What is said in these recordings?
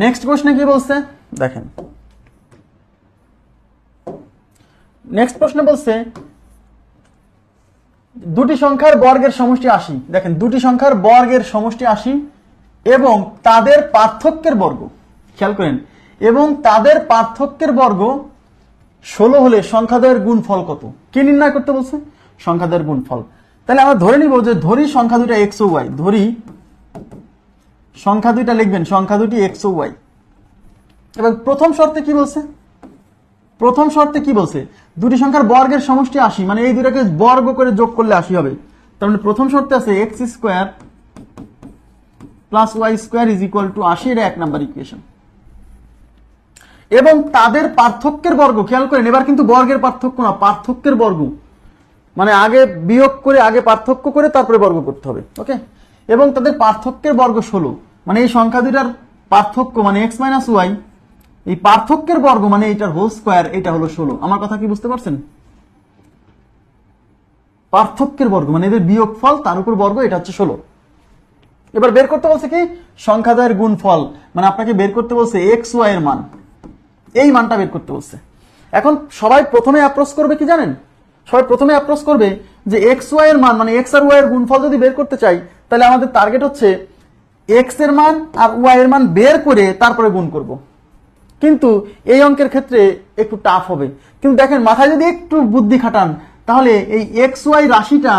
Next প্রশ্নে কি বলছে দেখেন, নেক্সট প্রশ্নে বলছে দুটি সংখ্যার বর্গের সমষ্টি 80। দেখেন দুটি সংখ্যার বর্গের সমষ্টি 80 এবং তাদের পার্থক্যের বর্গ, খেয়াল করেন, এবং তাদের পার্থক্যের বর্গ 16 হলে সংখ্যাদ্বয়ের গুণফল কত? কি নির্ণয় করতে বলছে? সংখ্যাদ্বয়ের গুণফল। তাহলে আমরা ধরে নিব যে ধরি সংখ্যা দুইটা এক্স ও ওয়াই, ধরি সংখ্যা দুইটা লিখবেন সংখ্যা দুটি এক্স ও ওয়াই। এবং প্রথম শর্তে কি বলছে? প্রথম শর্তে কি বলছে? দুটি সংখ্যার বর্গের সমষ্টি 80, মানে এই দুটাকে বর্গ করে যোগ করলে 80 হবে। তার মানে প্রথম শর্তে আছে x square plus Y square is equal to 80, এর 1 নাম্বার ইকুয়েশন। এবং তাদের পার্থক্যের বর্গ, খেয়াল করেন এবার কিন্তু বর্গের পার্থক্য না, পার্থক্যের বর্গ, মানে আগে বিয়োগ করে আগে পার্থক্য করে তারপরে বর্গ করতে হবে। ওকে, এবং তাদের পার্থক্যের বর্গ 16, মানে এই সংখ্যা দুইটার পার্থক্য মানে এক্স মাইনাস ওয়াই, এই পার্থক্যের বর্গ মানে এইটার হোল স্কোয়ার, এটা হলো 16। আমার কথা কি বুঝতে পারছেন? পার্থক্যের বর্গ মানে এদের বিয়োগফল তার উপর বর্গ, এটা হচ্ছে 16। এবার বের করতে বলছে কি? সংখ্যাদ্বয়ের গুণফল, মানে আপনাকে বের করতে বলছে এক্স ওয়াই এর মান, এই মানটা বের করতে বলছে। এখন সবাই প্রথমে অ্যাপ্রোচ করবে কি জানেন? সবাই প্রথমে অ্যাপ্রোচ করবে যে এক্স ওয়াই এর মান মানে এক্স আর ওয়াই এর গুণফল যদি বের করতে চাই, তাহলে আমাদের টার্গেট হচ্ছে এক্স এর মান আর ওয়াই এর মান বের করে তারপরে গুণ করব। কিন্তু এই অঙ্কের ক্ষেত্রে একটু টাফ হবে। কিন্তু দেখেন মাথায় যদি একটু বুদ্ধি খাটান, তাহলে এই এক্স ওয়াই রাশিটা,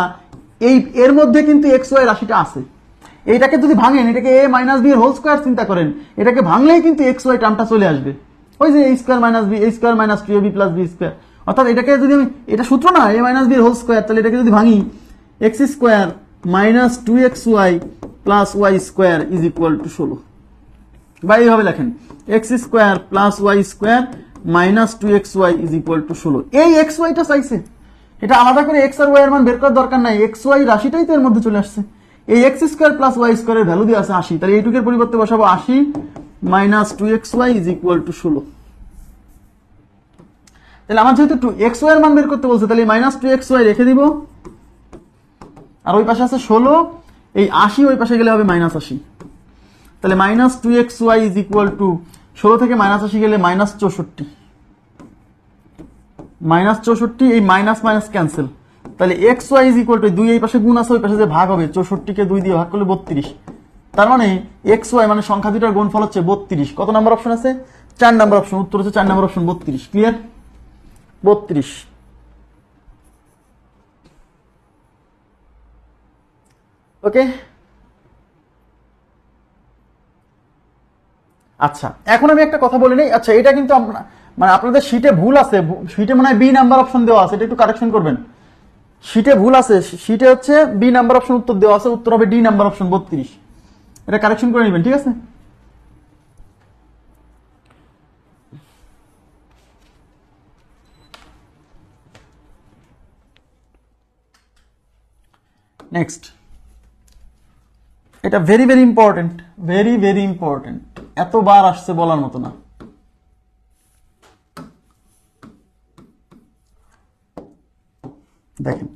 এই এর মধ্যে কিন্তু এক্স ওয়াই রাশিটা আছে। এইটাকে যদি ভাঙেন, এটাকে এ মাইনাস বি এর হোল স্কোয়ার চিন্তা করেন, এটাকে ভাঙলেই কিন্তু এক্স ওয়াই টার্মটা চলে আসবে। ওই যে A square minus B, A square minus 2ab plus B square, অর্থাৎ এটাকে যদি আমি, এটা সূত্র না এ মাইনাস বি এর হোল স্কোয়ার, তাহলে এটাকে যদি ভাঙি X square minus 2xy plus Y square is equal to 16। বা এইভাবে লেখেন X square plus Y square minus 2xy is equal to 16। এই এক্স ওয়াইটা চাইছে, এটা আলাদা করে এক্স আর ওয়াই এর মান বের করার দরকার নাই, এক্স ওয়াই রাশিটাই তো এর মধ্যে চলে আসছে। এই এক্স স্কোয়ার প্লাস ওয়াই স্কোয়ারের ভ্যালু দিয়ে আছে 80, তাহলে এইটুকের পরিবর্তে বসাবো 80 minus 2xy is equal to 16। তাহলে আমার যেহেতু এক্স ওয়াই এর মান বের করতে বলছে, তাহলে মাইনাস 2xy রেখে দিব, আর ওই পাশে আছে 16, এই 80 ওই পাশে গেলে হবে মাইনাস 80। তাহলে minus 2xy is equal to 16 থেকে মাইনাস 80 গেলে মাইনাস 64, মাইনাস 64, এই মাইনাস মাইনাস ক্যান্সেল। তাহলে xy ইজ ইকুয়াল টু 2, এই পাশে গুণ আছে ওই পাশে যে ভাগ হবে, 64 কে 2 দিয়ে ভাগ করলে 32। তার মানে xy মানে সংখ্যা দুইটার গুণফল হচ্ছে 32। কত নাম্বার অপশন আছে? 4 নাম্বার অপশন। উত্তর হচ্ছে 4 নাম্বার অপশন 32। ক্লিয়ার? 32। ওকে, আচ্ছা এখন আমি একটা কথা বলে নেই। আচ্ছা এটা কিন্তু মানে আপনাদের শীটে ভুল আছে, শীটে মনে হয় বি নাম্বার অপশন দেওয়া আছে, এটা একটু কারেকশন করবেন। শীটে ভুল আছে, শীটে হচ্ছে বি নাম্বার অপশন উত্তর দেওয়া আছে, উত্তর হবে ডি নাম্বার অপশন 32। এটা কারেকশন করে নেবেন, ঠিক আছে? নেক্সট, এটা very very important, very very important, এতবার আসছে বলার মতো না। দেখেন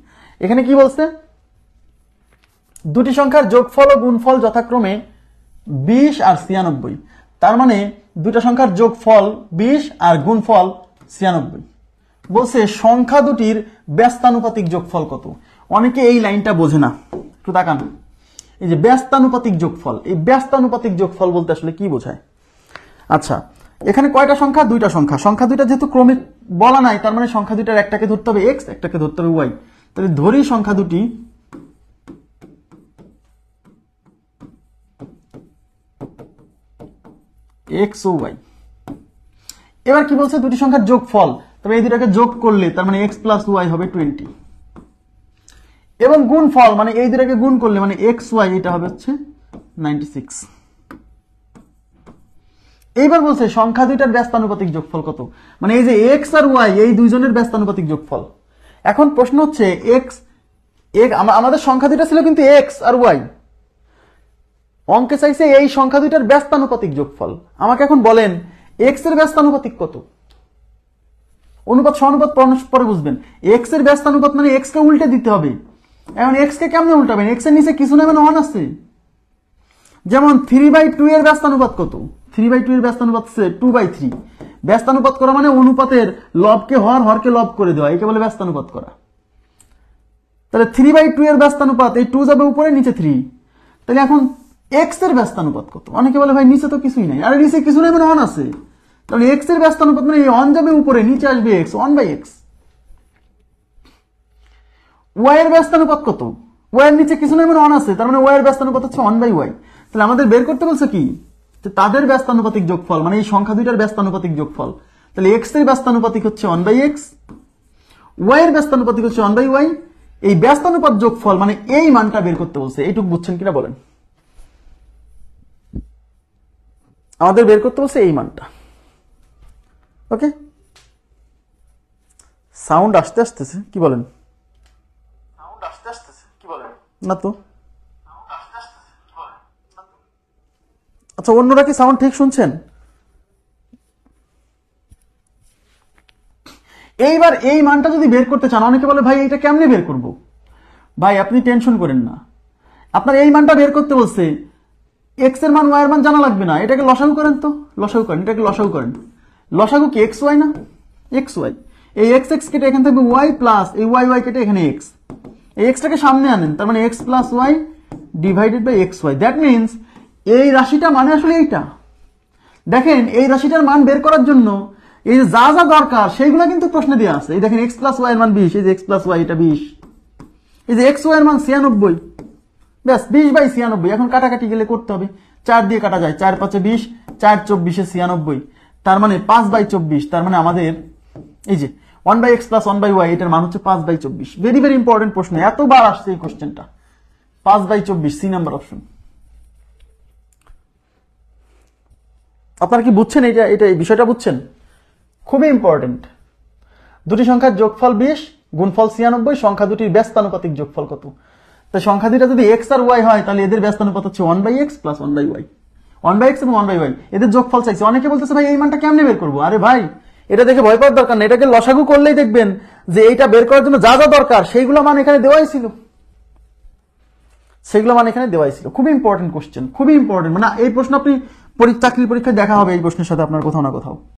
এখানে কি বলছে? দুটি সংখ্যার যোগফল ও গুণফল যথাক্রমে 20 আর 96। তার মানে দুটা সংখ্যার যোগফল 20 আর গুণফল 96। বলছে সংখ্যা দুটির ব্যস্তানুপাতিক যোগফল কত? অনেকে এই লাইনটা বোঝে না, একটু তাকান। এই যে ব্যস্তানুপাতিক যোগফল, এই ব্যস্তানুপাতিক যোগফল বলতে আসলে কি বোঝায়? আচ্ছা এখানে কয়টা সংখ্যা? দুইটা সংখ্যা। সংখ্যা দুইটা যেহেতু ক্রমিক বলা নাই, তার মানে সংখ্যা দুইটার একটাকে ধরতে হবে এক্স, একটাকে ধরতে হবে ওয়াই। তাহলে ধরি সংখ্যা দুটি এক্স ও ওয়াই। এবার কি বলছে? দুটি সংখ্যার যোগফল, তবে এই দুটাকে যোগ করলে তার মানে এক্স প্লাস ওয়াই হবে 20। এবং গুণফল মানে এই দুটাকে গুণ করলে মানে এক্স ওয়াই, এটা হবে হচ্ছে 96। এইবার বলছে সংখ্যা দুইটার ব্যস্তানুপাতিক যোগফল কত? মানে এই যে এক্স আর ওয়াই এই দুইজনের ব্যস্তানুপাতিক যোগফল। এখন প্রশ্ন হচ্ছে এক্স, আমাদের সংখ্যা দুইটা ছিল কিন্তু এক্স আর ওয়াই, অঙ্কে চাইছে এই সংখ্যা দুইটার ব্যস্তানুপাতিক যোগফল। আমাকে এখন বলেন এক্স এর ব্যস্তানুপাতিক কত? অনুপাত সমানুপাত পরে বুঝবেন। এক্স এর ব্যস্তানুপাত মানে এক্স কে উল্টে দিতে হবে। এখন এক্স কে কেমনে উল্টাবেন? এক্স এর নিচে কিছু নেবেন, 1 আছে। যেমন 3/2 এর ব্যস্তানুপাত কত? 3/2 এর ব্যস্তানুপাত হচ্ছে 2/3। ব্যস্তানুপাত করা মানে অনুপাতের লবকে হরকে লব করে দেওয়া, একে বলে ব্যস্তানুপাত করা। তাহলে 3/2 এর ব্যস্তানুপাত, এই 2 যাবে উপরে, নিচে 3। তাহলে এখন এক্স এর ব্যস্তানুপাত কত? অনেকে বলে ভাই নিচে তো কিছুই নাই। আরে নিচে কিছু নাই মানে 1 আছে। তাহলে এক্স এর ব্যস্তানুপাত মানে এই 1 যাবে উপরে, নিচে আসবে এক্স, 1/x। ওয়াই এর ব্যস্তানুপাত কত? ওয়াই এর নিচে কিছু নাই মানে 1 আছে, তার মানে ওয়াই এর ব্যস্তানুপাত হচ্ছে 1/y। তাহলে আমাদের বের করতে বলছে কি, যে তাদের ব্যস্তানুপাতিক যোগফল, মানে এই সংখ্যা দুইটার ব্যস্তানুপাতিক যোগফল। তাহলে এক্স এর ব্যস্তানুপাতিক হচ্ছে 1/x, ওয়াই এর ব্যস্তানুপাতিক হচ্ছে 1/y। এই ব্যস্তানুপাত যোগফল মানে এই মানটা বের করতে বলছে। এইটুকু বুঝছেন কিনা বলেন? আমাদের বের করতে বলছে এই মানটা। ওকে, সাউন্ড আসতেছে কি বলেন? না তো। আচ্ছা, অন্যরা কি সাউন্ড ঠিক শুনছেন? এইবার এই মানটা যদি বের করতে চান, অনেকে বলে ভাই এটা কেমনে বের করব? ভাই আপনি টেনশন করেন না, আপনার এই মানটা বের করতে বলছে, এক্স এর মান ওয়াই এর মান জানা লাগবে না। এটাকে লসাগু করেন তো, লসাগু করেন, এটাকে লসাগু করেন। লসাগু কি এক্স ওয়াই না? X y. এই এক্স এক্স কেটে এখান থেকে ওয়াই প্লাস এই ওয়াই ওয়াই কেটে এখানে এক্স, এই এক্সটাকে সামনে আনেন, তার মানে x plus y divided by x y. That means এই রাশিটা মানে আসলে এইটা। দেখেন এই রাশিটার মান বের করার জন্য এই যা যা দরকার সেইগুলো কিন্তু প্রশ্নে দেওয়া আছে। এই দেখেন এক্স প্লাস ওয়াই এর মান 20, এই যে এক্স প্লাস ওয়াই এটা 20, এই যে এক্স ওয়াই এর মান 96, ব্যাস 20/96। এখন কাটাকাটি গেলে করতে হবে, 4 দিয়ে কাটা যায়, 4 5 20, 4 24 96, তার মানে 5/24। তার মানে আমাদের এই যে 1/x প্লাস 1/y এটার মান হচ্ছে 5/24। ভেরি ভেরি ইম্পর্টেন্ট প্রশ্ন, এতবার আসছে এই কোশ্চেনটা। 5/24 সি নাম্বার অপশন। আপনারা কি বুঝছেন? এটা এই বিষয়টা বুঝছেন? খুবই ইম্পর্টেন্ট। দুটি সংখ্যার যোগফল 20, গুণফল 96, সংখ্যা দুটির ব্যস্তানুপাতিক যোগফল কত? তো সংখ্যা দুইটা যদি এক্স আর ওয়াই হয়, তাহলে এদের ব্যস্তানুপাত হচ্ছে 1/x প্লাস 1/y। 1/x এবং 1/y এদের যোগফল চাইছে। অনেকে বলতেছে ভাই এই মানটা কেমনে বের করবো? আরে ভাই এটা দেখে ভয় পাওয়ার দরকার নেই, এটাকে লসাগু করলেই দেখবেন যে এইটা বের করার জন্য যা যা দরকার সেইগুলো মান এখানে দেওয়াই ছিল, সেগুলো মান এখানে দেওয়াই ছিল। খুবই ইম্পর্টেন্ট কোশ্চেন, খুবই ইম্পর্টেন্ট। মানে এই প্রশ্ন আপনি চাকরির পরীক্ষায় দেখা হবে, এই প্রশ্নের সাথে আপনার কোথাও না কোথাও।